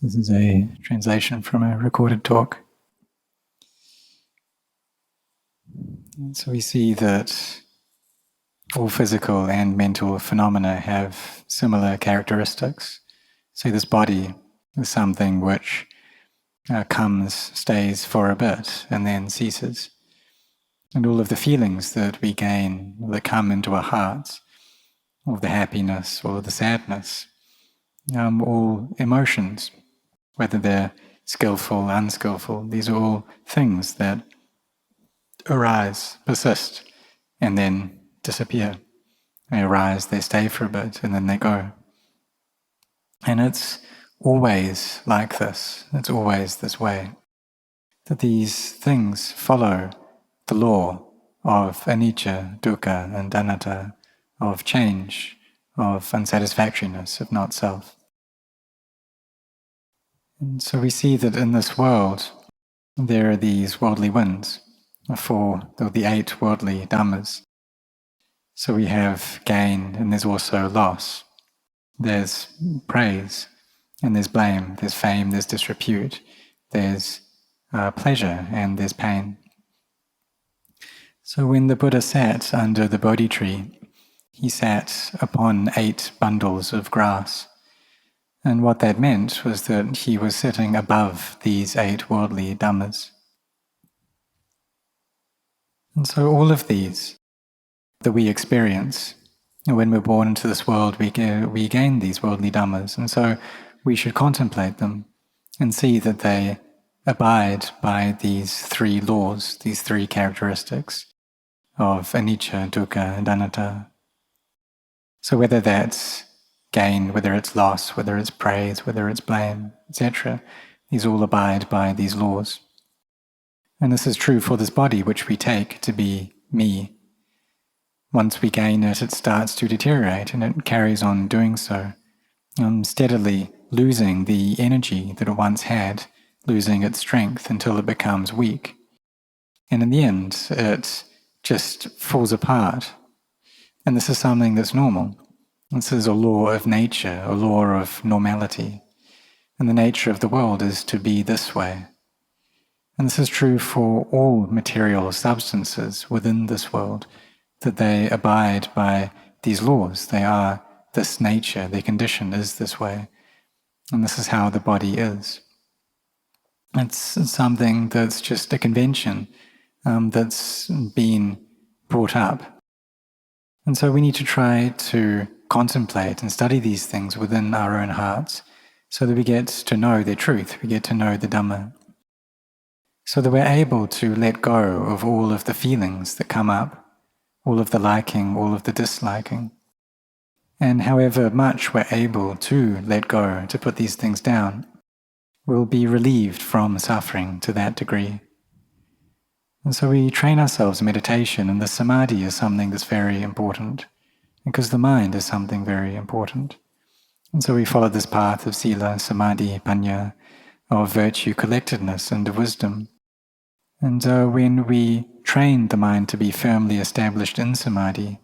This is a translation from a recorded talk. So we see that all physical and mental phenomena have similar characteristics. So this body is something which comes, stays for a bit, and then ceases. And all of the feelings that we gain, that come into our hearts, all the happiness, all of the sadness, all emotions, whether they're skillful, unskillful, these are all things that arise, persist, and then disappear. They arise, they stay for a bit, and then they go. And it's always like this. It's always this way. That these things follow the law of anicca, dukkha, and anatta, of change, of unsatisfactoriness, of not self. And so we see that in this world, there are these worldly winds, the 8 worldly Dhammas. So we have gain, and there's also loss. There's praise, and there's blame. There's fame, there's disrepute. There's pleasure, and there's pain. So when the Buddha sat under the Bodhi tree, he sat upon 8 bundles of grass. And what that meant was that he was sitting above these 8 worldly Dhammas. And so all of these that we experience, when we're born into this world, we gain these worldly Dhammas. And so we should contemplate them and see that they abide by these 3 laws, these 3 characteristics of anicca, dukkha, and anatta. So whether that's gain, whether it's loss, whether it's praise, whether it's blame, etc., these all abide by these laws. And this is true for this body which we take to be me. Once we gain it, it starts to deteriorate, and it carries on doing so, steadily losing the energy that it once had, losing its strength until it becomes weak. And in the end, it just falls apart. And this is something that's normal. This is a law of nature, a law of normality. And the nature of the world is to be this way. And this is true for all material substances within this world, that they abide by these laws. They are this nature, their condition is this way. And this is how the body is. It's something that's just a convention that's been brought up. And so we need to try to contemplate and study these things within our own hearts so that we get to know their truth, we get to know the Dhamma. So that we're able to let go of all of the feelings that come up, all of the liking, all of the disliking. And however much we're able to let go, to put these things down, we'll be relieved from suffering to that degree. And so we train ourselves in meditation, and the samadhi is something that's very important, because the mind is something very important. And so we follow this path of sila, samadhi, panya, of virtue, collectedness, and of wisdom. And when we train the mind to be firmly established in samadhi,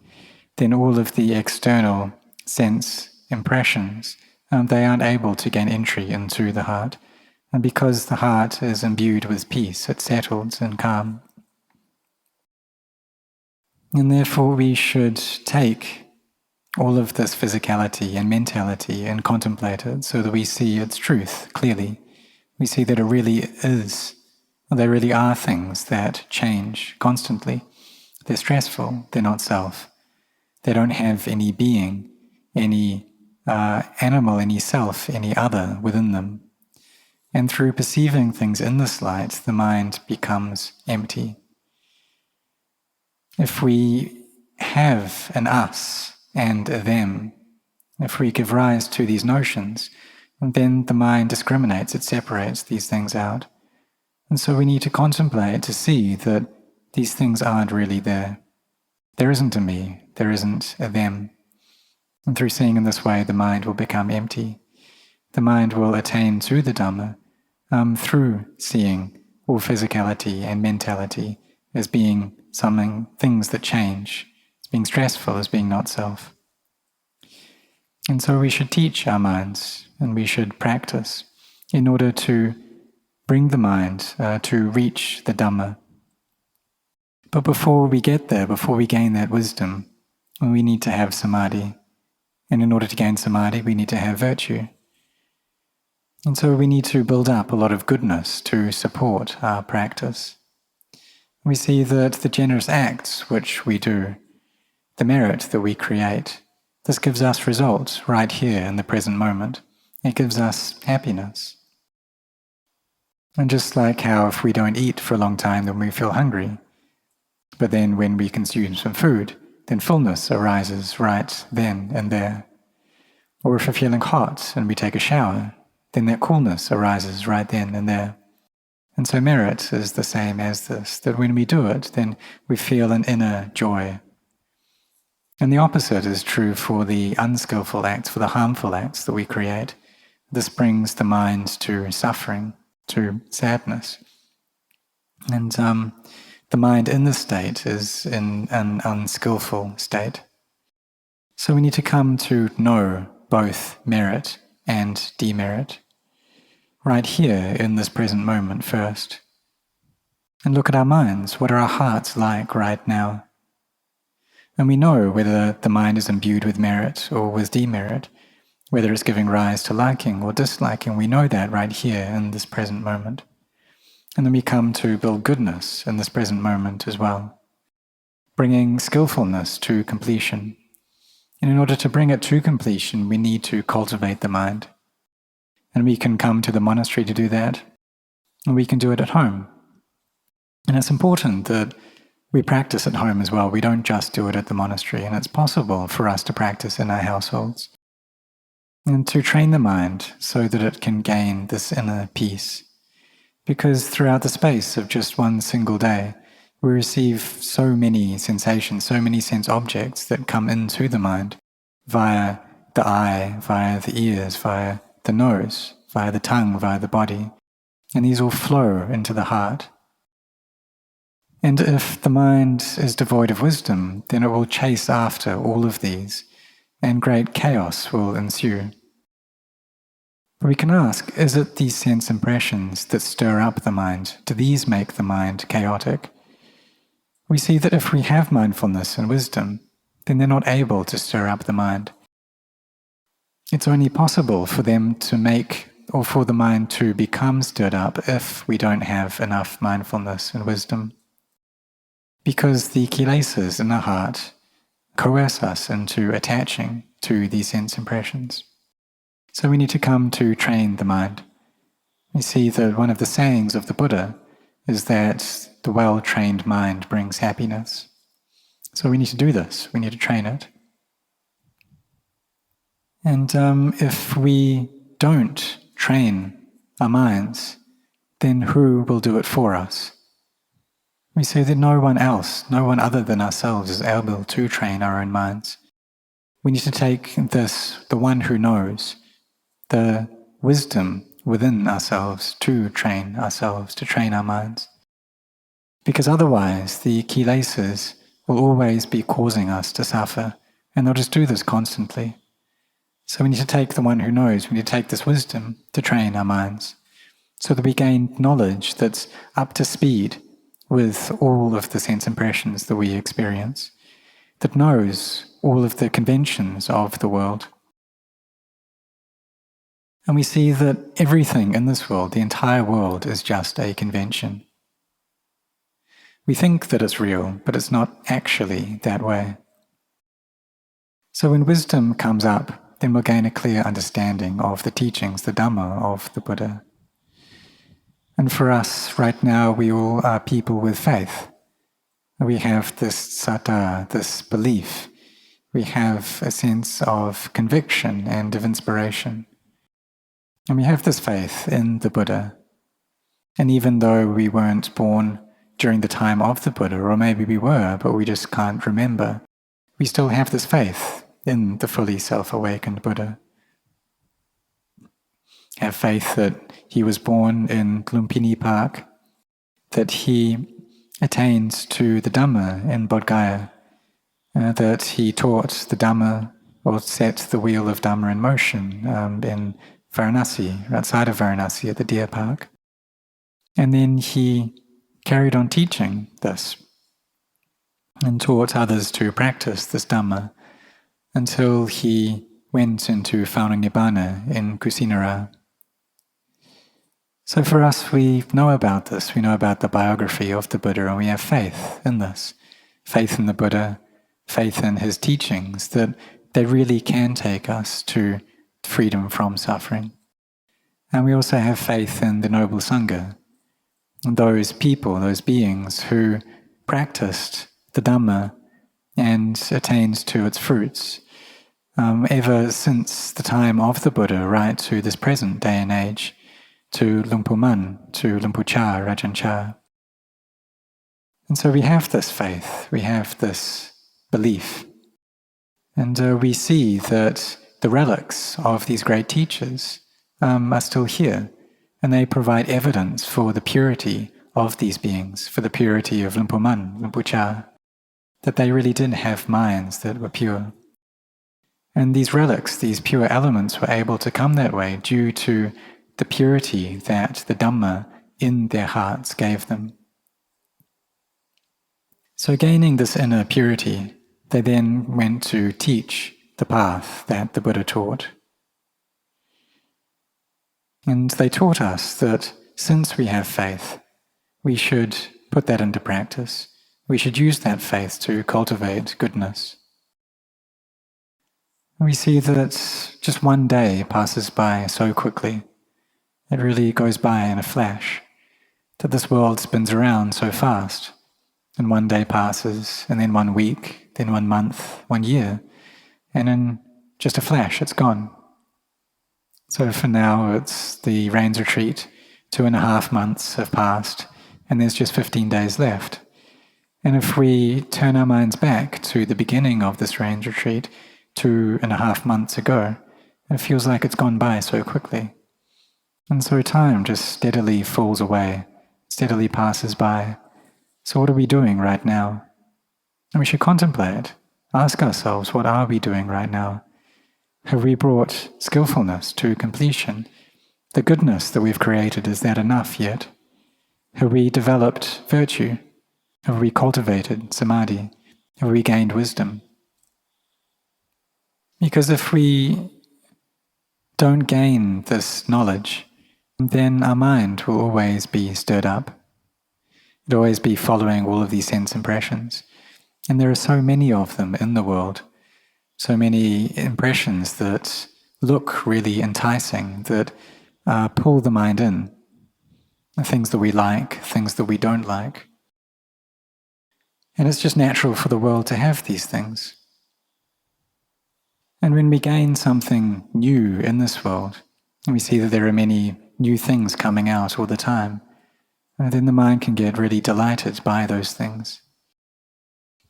then all of the external sense impressions, they aren't able to gain entry into the heart. And because the heart is imbued with peace, it's settled and calm. And therefore we should take all of this physicality and mentality and contemplate it so that we see its truth clearly. We see that it really is, there really are things that change constantly. They're stressful, they're not self. They don't have any being, any animal, any self, any other within them. And through perceiving things in this light, the mind becomes empty. If we have an us and a them, if we give rise to these notions, then the mind discriminates, it separates these things out. And so we need to contemplate to see that these things aren't really there. There isn't a me, there isn't a them. And through seeing in this way, the mind will become empty. The mind will attain to the Dhamma through seeing all physicality and mentality as being things that change, as being stressful, as being not self. And so we should teach our minds, and we should practice in order to bring the mind to reach the Dhamma. But before we get there, before we gain that wisdom, we need to have samadhi. And in order to gain samadhi, we need to have virtue. And so we need to build up a lot of goodness to support our practice. We see that the generous acts which we do, the merit that we create, this gives us results right here in the present moment. It gives us happiness. And just like how if we don't eat for a long time, then we feel hungry. But then when we consume some food, then fullness arises right then and there. Or if we're feeling hot and we take a shower, then that coolness arises right then and there. And so merit is the same as this, that when we do it, then we feel an inner joy. And the opposite is true for the unskillful acts, for the harmful acts that we create. This brings the mind to suffering, to sadness. And the mind in this state is in an unskillful state. So we need to come to know both merit and demerit right here in this present moment first. And look at our minds. What are our hearts like right now? And we know whether the mind is imbued with merit or with demerit, whether it's giving rise to liking or disliking. We know that right here in this present moment. And then we come to build goodness in this present moment as well, bringing skillfulness to completion. And in order to bring it to completion, we need to cultivate the mind. And we can come to the monastery to do that, and we can do it at home. And it's important that we practice at home as well. We don't just do it at the monastery, and it's possible for us to practice in our households. And to train the mind so that it can gain this inner peace. Because throughout the space of just one single day, we receive so many sensations, so many sense objects that come into the mind via the eye, via the ears, via the nose, via the tongue, via the body. And these all flow into the heart. And if the mind is devoid of wisdom, then it will chase after all of these, and great chaos will ensue. But we can ask, is it these sense impressions that stir up the mind? Do these make the mind chaotic? We see that if we have mindfulness and wisdom, then they're not able to stir up the mind. It's only possible for them to make, or for the mind to become stirred up if we don't have enough mindfulness and wisdom. Because the kilesas in the heart coerce us into attaching to these sense impressions. So we need to come to train the mind. We see that one of the sayings of the Buddha is that the well-trained mind brings happiness. So we need to do this, we need to train it. And if we don't train our minds, then who will do it for us? We see that no one else, no one other than ourselves is able to train our own minds. We need to take this, the one who knows, the wisdom within ourselves to train ourselves, to train our minds. Because otherwise the kilesas will always be causing us to suffer, and they'll just do this constantly. So we need to take the one who knows, we need to take this wisdom to train our minds, so that we gain knowledge that's up to speed with all of the sense impressions that we experience, that knows all of the conventions of the world. And we see that everything in this world, the entire world, is just a convention. We think that it's real, but it's not actually that way. So when wisdom comes up, then we'll gain a clear understanding of the teachings, the Dhamma of the Buddha. And for us, right now, we all are people with faith. We have this saddha, this belief. We have a sense of conviction and of inspiration. And we have this faith in the Buddha. And even though we weren't born during the time of the Buddha, or maybe we were, but we just can't remember, we still have this faith in the fully self-awakened Buddha. Have faith that he was born in Lumpini Park, that he attained to the Dhamma in Bodh Gaya, that he taught the Dhamma, or set the wheel of Dhamma in motion in Varanasi, outside of Varanasi at the deer park. And then he carried on teaching this and taught others to practice this Dhamma until he went into Nibbana in Kusinara. So for us, we know about this. We know about the biography of the Buddha, and we have faith in this. Faith in the Buddha, faith in his teachings, that they really can take us to freedom from suffering. And we also have faith in the noble Sangha, those people, those beings who practiced the Dhamma and attained to its fruits ever since the time of the Buddha right to this present day and age, to Luang Pu Man, to Luang Pu Cha, Ajahn Chah. And so we have this faith, we have this belief, and we see that the relics of these great teachers are still here, and they provide evidence for the purity of these beings, for the purity of Luang Pu Man, Luang Pu Cha, that they really did have minds that were pure. And these relics, these pure elements, were able to come that way due to the purity that the Dhamma in their hearts gave them. So gaining this inner purity, they then went to teach the path that the Buddha taught. And they taught us that since we have faith, we should put that into practice. We should use that faith to cultivate goodness. We see that just one day passes by so quickly. It really goes by in a flash, that this world spins around so fast, and one day passes, and then 1 week, then 1 month, 1 year, and in just a flash it's gone. So for now it's the rains retreat, 2.5 months have passed, and there's just 15 days left. And if we turn our minds back to the beginning of this rains retreat, 2.5 months ago, it feels like it's gone by so quickly. And so time just steadily falls away, steadily passes by. So what are we doing right now? And we should contemplate, ask ourselves, what are we doing right now? Have we brought skillfulness to completion? The goodness that we've created, is that enough yet? Have we developed virtue? Have we cultivated samadhi? Have we gained wisdom? Because if we don't gain this knowledge, then our mind will always be stirred up. It'll always be following all of these sense impressions. And there are so many of them in the world, so many impressions that look really enticing, that pull the mind in. Things that we like, things that we don't like. And it's just natural for the world to have these things. And when we gain something new in this world, and we see that there are many new things coming out all the time, then the mind can get really delighted by those things.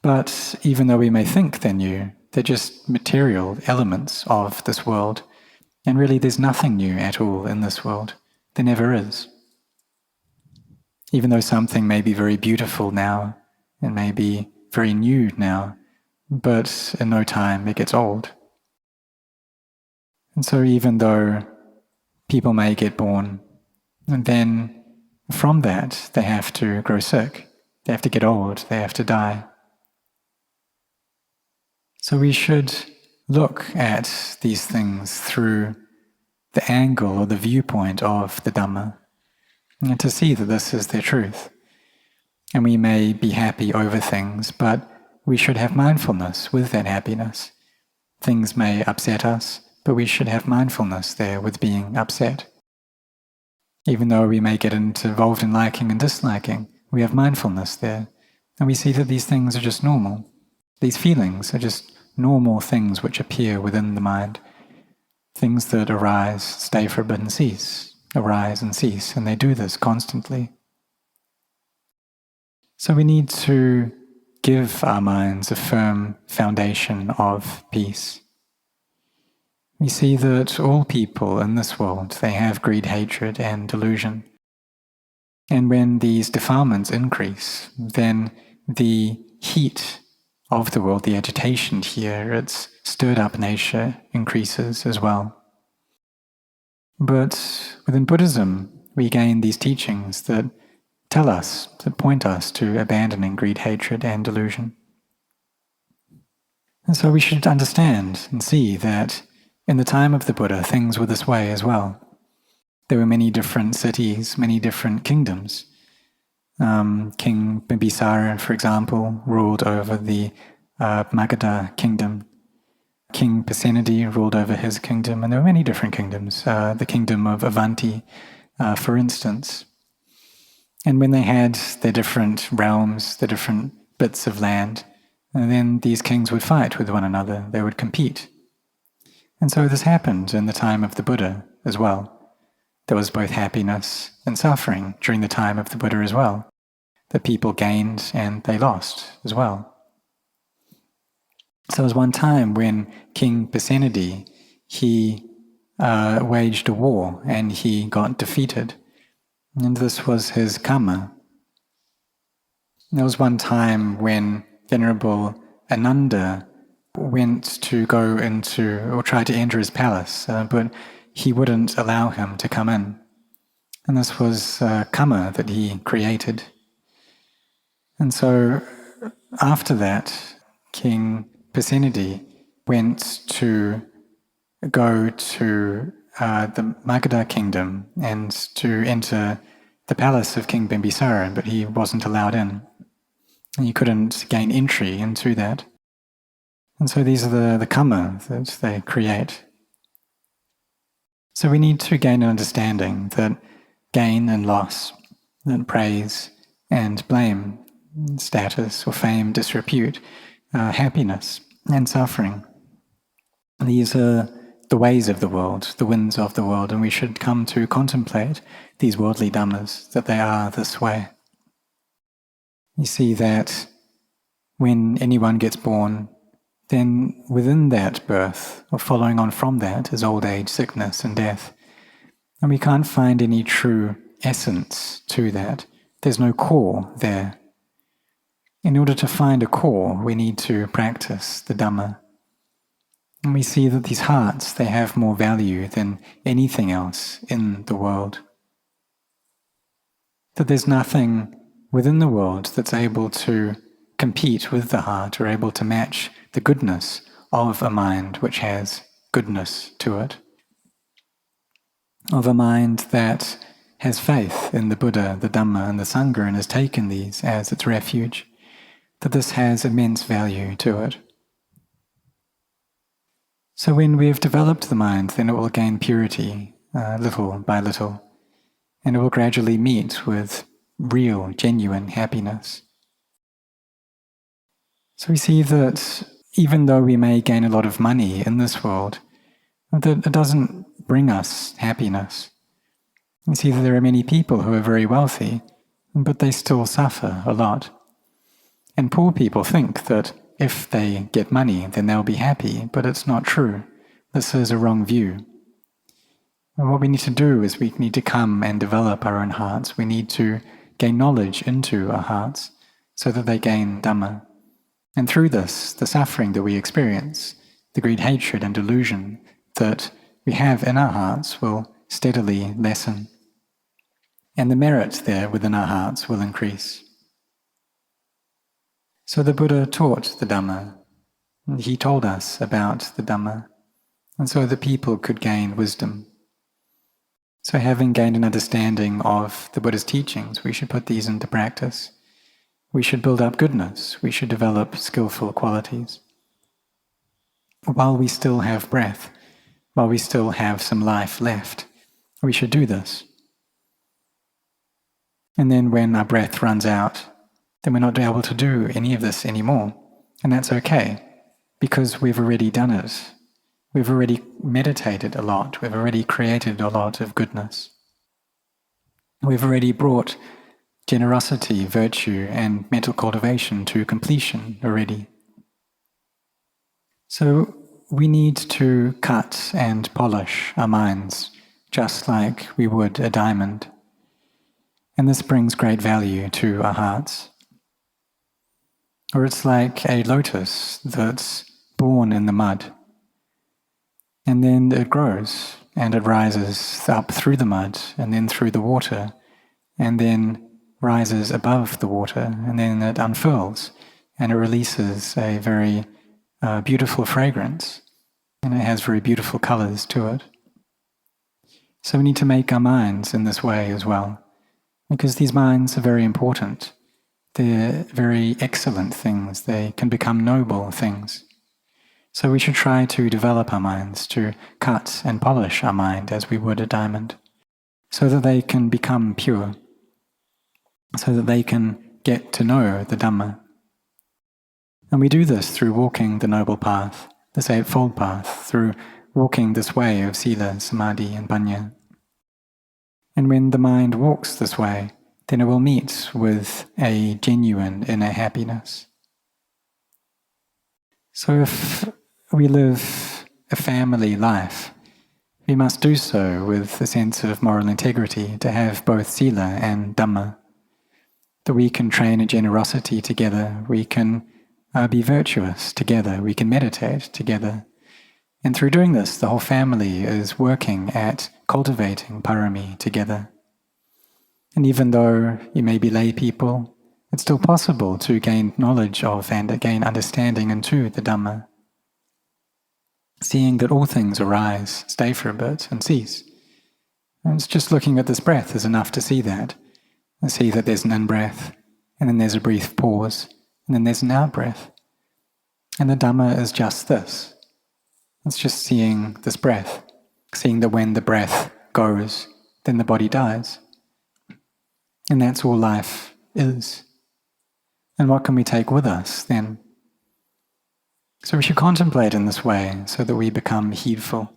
But even though we may think they're new, they're just material elements of this world, and really there's nothing new at all in this world. There never is. Even though something may be very beautiful now, and may be very new now, but in no time it gets old. And so even though people may get born, and then from that they have to grow sick, they have to get old, they have to die. So we should look at these things through the angle or the viewpoint of the Dhamma, and to see that this is their truth. And we may be happy over things, but we should have mindfulness with that happiness. Things may upset us, but we should have mindfulness there with being upset. Even though we may get involved in liking and disliking, we have mindfulness there. And we see that these things are just normal. These feelings are just normal things which appear within the mind. Things that arise, stay for a bit and cease, arise and cease, and they do this constantly. So we need to give our minds a firm foundation of peace. We see that all people in this world, they have greed, hatred, and delusion. And when these defilements increase, then the heat of the world, the agitation here, its stirred up nature increases as well. But within Buddhism, we gain these teachings that tell us, that point us to abandoning greed, hatred, and delusion. And so we should understand and see that in the time of the Buddha, things were this way as well. There were many different cities, many different kingdoms. King Bimbisara, for example, ruled over the Magadha kingdom. King Pasenadi ruled over his kingdom, and there were many different kingdoms. The kingdom of Avanti, for instance. And when they had their different realms, their different bits of land, and then these kings would fight with one another, they would compete. And so this happened in the time of the Buddha as well. There was both happiness and suffering during the time of the Buddha as well. The people gained and they lost as well. So there was one time when King Pasenadi, he waged a war and he got defeated. And this was his karma. There was one time when Venerable Ananda went to go into, or tried to enter his palace, but he wouldn't allow him to come in. And this was karma that he created. And so after that, King Pasenadi went to go to the Magadha kingdom and to enter the palace of King Bimbisara, but he wasn't allowed in. And he couldn't gain entry into that. And so these are the karma that they create. So we need to gain an understanding that gain and loss, that praise and blame, status or fame, disrepute, happiness and suffering. These are the ways of the world, the winds of the world, and we should come to contemplate these worldly dhammas, that they are this way. You see that when anyone gets born, then within that birth, or following on from that, is old age, sickness, and death. And we can't find any true essence to that. There's no core there. In order to find a core, we need to practice the Dhamma. And we see that these hearts, they have more value than anything else in the world. That there's nothing within the world that's able to compete with the heart or able to match the goodness of a mind which has goodness to it. Of a mind that has faith in the Buddha, the Dhamma, and the Sangha and has taken these as its refuge, that this has immense value to it. So when we have developed the mind, then it will gain purity little by little, and it will gradually meet with real, genuine happiness. So we see that even though we may gain a lot of money in this world, that it doesn't bring us happiness. We see that there are many people who are very wealthy, but they still suffer a lot. And poor people think that if they get money, then they'll be happy, but it's not true. This is a wrong view. And what we need to do is we need to come and develop our own hearts. We need to gain knowledge into our hearts so that they gain Dhamma. And through this, the suffering that we experience, the greed, hatred, and delusion that we have in our hearts will steadily lessen. And the merit there within our hearts will increase. So the Buddha taught the Dhamma. He told us about the Dhamma, and so the people could gain wisdom. So having gained an understanding of the Buddha's teachings, we should put these into practice. We should build up goodness. We should develop skillful qualities. While we still have breath, while we still have some life left, we should do this. And then when our breath runs out, then we're not able to do any of this anymore. And that's okay, because we've already done it. We've already meditated a lot. We've already created a lot of goodness. We've already brought generosity, virtue, and mental cultivation to completion already. So we need to cut and polish our minds, just like we would a diamond. And this brings great value to our hearts. Or it's like a lotus that's born in the mud. And then it grows and it rises up through the mud and then through the water and then rises above the water, and then it unfurls and it releases a very beautiful fragrance, and it has very beautiful colors to it. So we need to make our minds in this way as well, because these minds are very important. They're very excellent things. They can become noble things. So we should try to develop our minds, to cut and polish our mind as we would a diamond, so that they can become pure, so that they can get to know the Dhamma. And we do this through walking the noble path, this eightfold path, through walking this way of sila, samadhi, and panya. And when the mind walks this way, then it will meet with a genuine inner happiness. So if we live a family life, we must do so with a sense of moral integrity, to have both sila and Dhamma, that we can train in generosity together, we can be virtuous together, we can meditate together. And through doing this, the whole family is working at cultivating parami together. And even though you may be lay people, it's still possible to gain knowledge of and gain understanding into the Dhamma, seeing that all things arise, stay for a bit, and cease. And it's just looking at this breath is enough to see that. And see that there's an in-breath, and then there's a brief pause, and then there's an out-breath. And the Dhamma is just this. It's just seeing this breath, seeing that when the breath goes, then the body dies. And that's all life is. And what can we take with us then? So we should contemplate in this way so that we become heedful.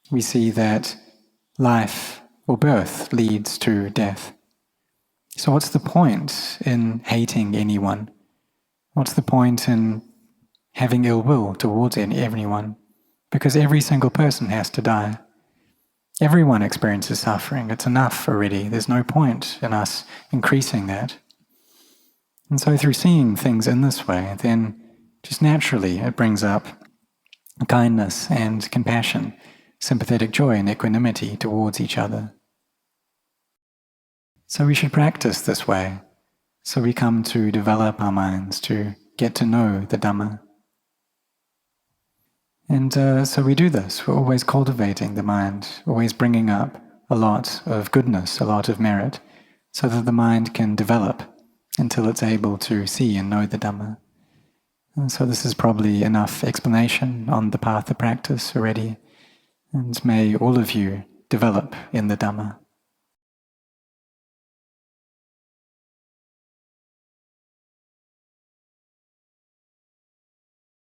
We see that life or birth leads to death. So what's the point in hating anyone? What's the point in having ill will towards anyone? Because every single person has to die. Everyone experiences suffering. It's enough already. There's no point in us increasing that. And so through seeing things in this way, then just naturally it brings up kindness and compassion, sympathetic joy and equanimity towards each other. So we should practice this way, so we come to develop our minds, to get to know the Dhamma. And so we do this. We're always cultivating the mind, always bringing up a lot of goodness, a lot of merit, so that the mind can develop until it's able to see and know the Dhamma. And so this is probably enough explanation on the path of practice already, and may all of you develop in the Dhamma.